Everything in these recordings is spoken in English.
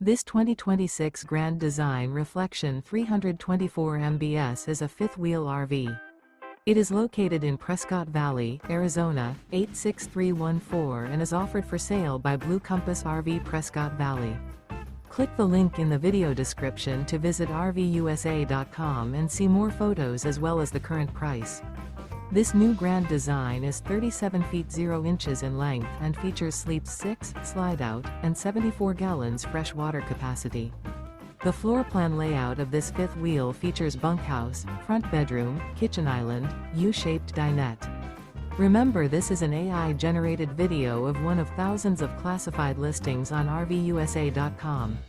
This 2026 Grand Design Reflection 324 mbs is a fifth-wheel RV. It is located in Prescott Valley, Arizona, 86314 and is offered for sale by Blue Compass RV Prescott Valley. Click the link in the video description to visit RVUSA.com and see more photos as well as the current price. This new Grand Design is 37 feet 0 inches in length and features sleeps 6, slide-out, and 74 gallons fresh water capacity. The floor plan layout of this fifth wheel features bunkhouse, front bedroom, kitchen island, U-shaped dinette. Remember, this is an AI-generated video of one of thousands of classified listings on RVUSA.com.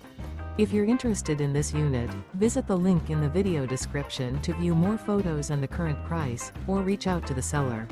If you're interested in this unit, visit the link in the video description to view more photos and the current price, or reach out to the seller.